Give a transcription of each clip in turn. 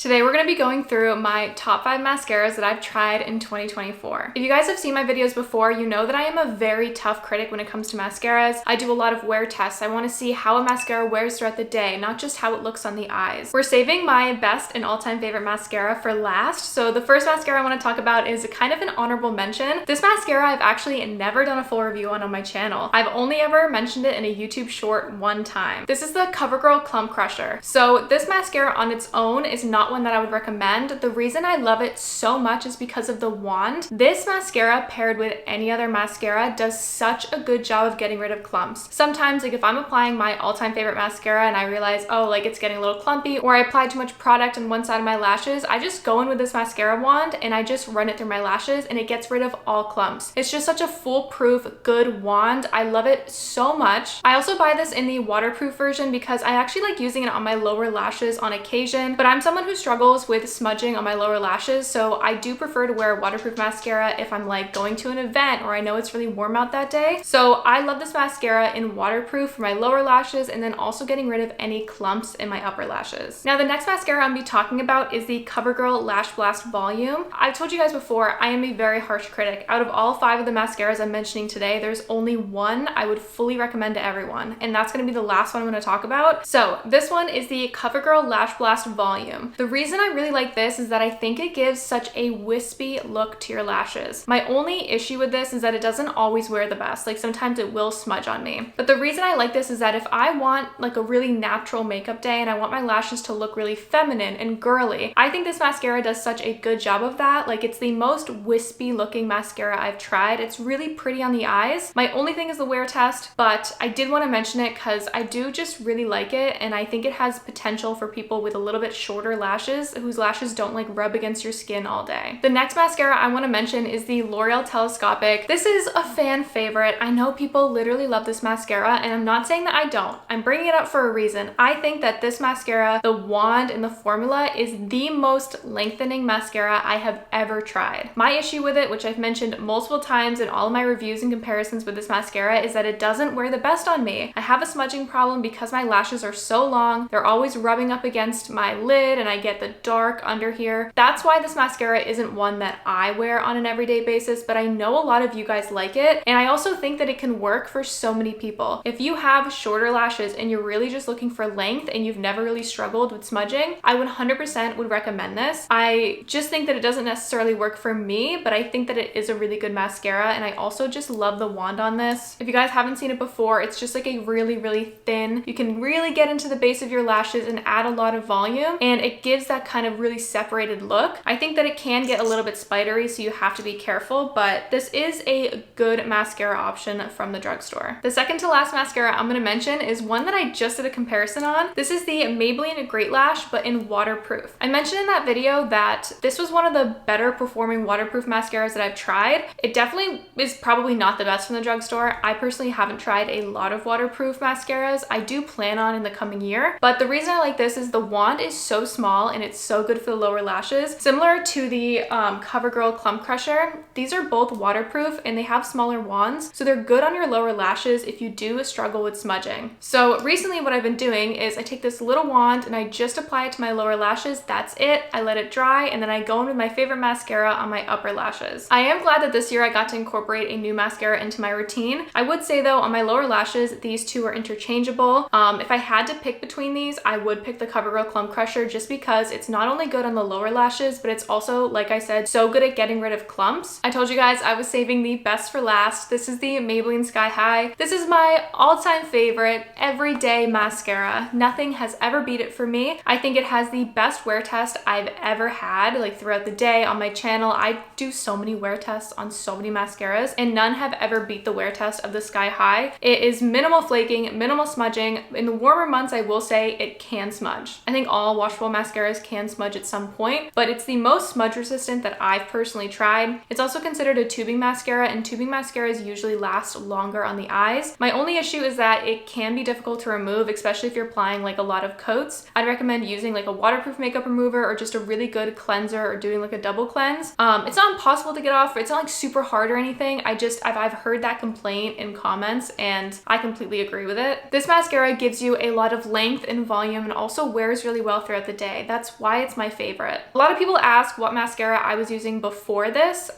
Today we're going to be going through my top 5 mascaras that I've tried in 2024. If you guys have seen my videos before, you know that I am a very tough critic when it comes to mascaras. I do a lot of wear tests. I want to see how a mascara wears throughout the day, not just how it looks on the eyes. We're saving my best and all-time favorite mascara for last. So the first mascara I want to talk about is kind of an honorable mention. This mascara I've actually never done a full review on my channel. I've only ever mentioned it in a YouTube short one time. This is the Covergirl Clump Crusher. So this mascara on its own is not one that I would recommend. The reason I love it so much is because of the wand. This mascara paired with any other mascara does such a good job of getting rid of clumps. Sometimes, like if I'm applying my all-time favorite mascara and I realize, oh, like it's getting a little clumpy, or I applied too much product on one side of my lashes, I just go in with this mascara wand and I just run it through my lashes and it gets rid of all clumps. It's just such a foolproof, good wand. I love it so much. I also buy this in the waterproof version because I actually like using it on my lower lashes on occasion, but I'm someone who struggles with smudging on my lower lashes, so I do prefer to wear waterproof mascara if I'm like going to an event or I know it's really warm out that day. So I love this mascara in waterproof for my lower lashes and then also getting rid of any clumps in my upper lashes. Now the next mascara I'm going to be talking about is the Covergirl Lash Blast Volume. I've told you guys before, I am a very harsh critic. Out of all 5 of the mascaras I'm mentioning today, there's only one I would fully recommend to everyone, and that's going to be the last one I'm going to talk about. So this one is the Covergirl Lash Blast Volume. The reason I really like this is that I think it gives such a wispy look to your lashes. My only issue with this is that it doesn't always wear the best. Like sometimes it will smudge on me. But the reason I like this is that if I want like a really natural makeup day and I want my lashes to look really feminine and girly, I think this mascara does such a good job of that. Like it's the most wispy looking mascara I've tried. It's really pretty on the eyes. My only thing is the wear test, but I did want to mention it because I do just really like it and I think it has potential for people with a little bit shorter lashes whose lashes don't like rub against your skin all day. The next mascara I want to mention is the L'Oreal Telescopic. This is a fan favorite. I know people literally love this mascara and I'm not saying that I don't. I'm bringing it up for a reason. I think that this mascara, the wand and the formula, is the most lengthening mascara I have ever tried. My issue with it, which I've mentioned multiple times in all of my reviews and comparisons with this mascara, is that it doesn't wear the best on me. I have a smudging problem because my lashes are so long. They're always rubbing up against my lid and I get the dark under here. That's why this mascara isn't one that I wear on an everyday basis, but I know a lot of you guys like it, and I also think that it can work for so many people. If you have shorter lashes and you're really just looking for length and you've never really struggled with smudging, I 100% would recommend this. I just think that it doesn't necessarily work for me, but I think that it is a really good mascara, and I also just love the wand on this. If you guys haven't seen it before, it's just like a really, really thin, you can really get into the base of your lashes and add a lot of volume, and it gives that kind of really separated look. I think that it can get a little bit spidery, so you have to be careful, but this is a good mascara option from the drugstore. The second to last mascara I'm going to mention is one that I just did a comparison on. This is the Maybelline Great Lash, but in waterproof. I mentioned in that video that this was one of the better performing waterproof mascaras that I've tried. It definitely is probably not the best from the drugstore. I personally haven't tried a lot of waterproof mascaras. I do plan on in the coming year, but the reason I like this is the wand is so small and it's so good for the lower lashes. Similar to the Covergirl Clump Crusher, these are both waterproof and they have smaller wands, so they're good on your lower lashes if you do struggle with smudging. So recently what I've been doing is I take this little wand and I just apply it to my lower lashes. That's it. I let it dry and then I go in with my favorite mascara on my upper lashes. I am glad that this year I got to incorporate a new mascara into my routine. I would say though, on my lower lashes, these two are interchangeable. If I had to pick between these, I would pick the Covergirl Clump Crusher just because it's not only good on the lower lashes, but it's also, like I said, so good at getting rid of clumps. I told you guys I was saving the best for last. This is the Maybelline Sky High. This is my all-time favorite everyday mascara. Nothing has ever beat it for me. I think it has the best wear test I've ever had, like throughout the day on my channel. I do so many wear tests on so many mascaras and none have ever beat the wear test of the Sky High. It is minimal flaking, minimal smudging. In the warmer months, I will say it can smudge. I think all washable mascaras can smudge at some point, but it's the most smudge resistant that I've personally tried. It's also considered a tubing mascara, and tubing mascaras usually last longer on the eyes. My only issue is that it can be difficult to remove, especially if you're applying like a lot of coats. I'd recommend using like a waterproof makeup remover or just a really good cleanser or doing like a double cleanse. It's not impossible to get off. It's not like super hard or anything. I've heard that complaint in comments and I completely agree with it. This mascara gives you a lot of length and volume and also wears really well throughout the day. that's why it's my favorite. A lot of people ask what mascara I was using before this.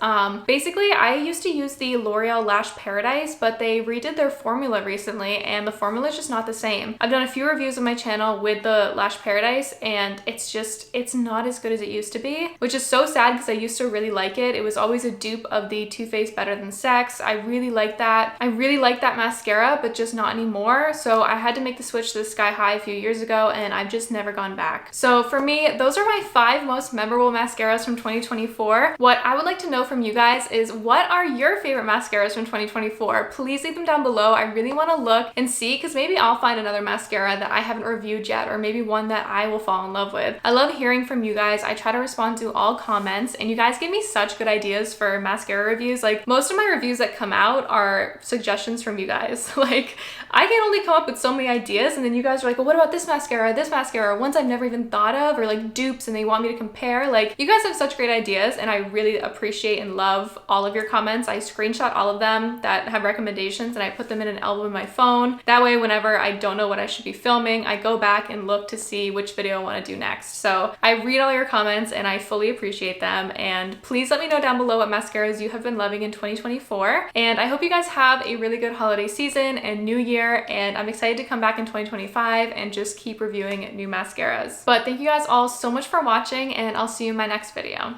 Basically, I used to use the L'Oreal Lash Paradise, but they redid their formula recently and the formula is just not the same. I've done a few reviews on my channel with the Lash Paradise and it's not as good as it used to be, which is so sad because I used to really like it. It was always a dupe of the Too Faced Better Than Sex. I really like that. I really like that mascara, but just not anymore. So I had to make the switch to the Sky High a few years ago and I've just never gone back. So for me, those are my 5 most memorable mascaras from 2024. What I would like to know from you guys is, what are your favorite mascaras from 2024? Please leave them down below. I really want to look and see, because maybe I'll find another mascara that I haven't reviewed yet, or maybe one that I will fall in love with. I love hearing from you guys. I try to respond to all comments and you guys give me such good ideas for mascara reviews. Like, most of my reviews that come out are suggestions from you guys. Like, I can only come up with so many ideas and then you guys are like, well, what about this mascara, ones I've never even thought of, or like dupes and they want me to compare. Like, you guys have such great ideas and I really appreciate and love all of your comments. I screenshot all of them that have recommendations and I put them in an album in my phone. That way, whenever I don't know what I should be filming, I go back and look to see which video I want to do next. So I read all your comments and I fully appreciate them. And please let me know down below what mascaras you have been loving in 2024. And I hope you guys have a really good holiday season and new year. And I'm excited to come back in 2025 and just keep reviewing new mascaras. But thank you guys all so much for watching and I'll see you in my next video.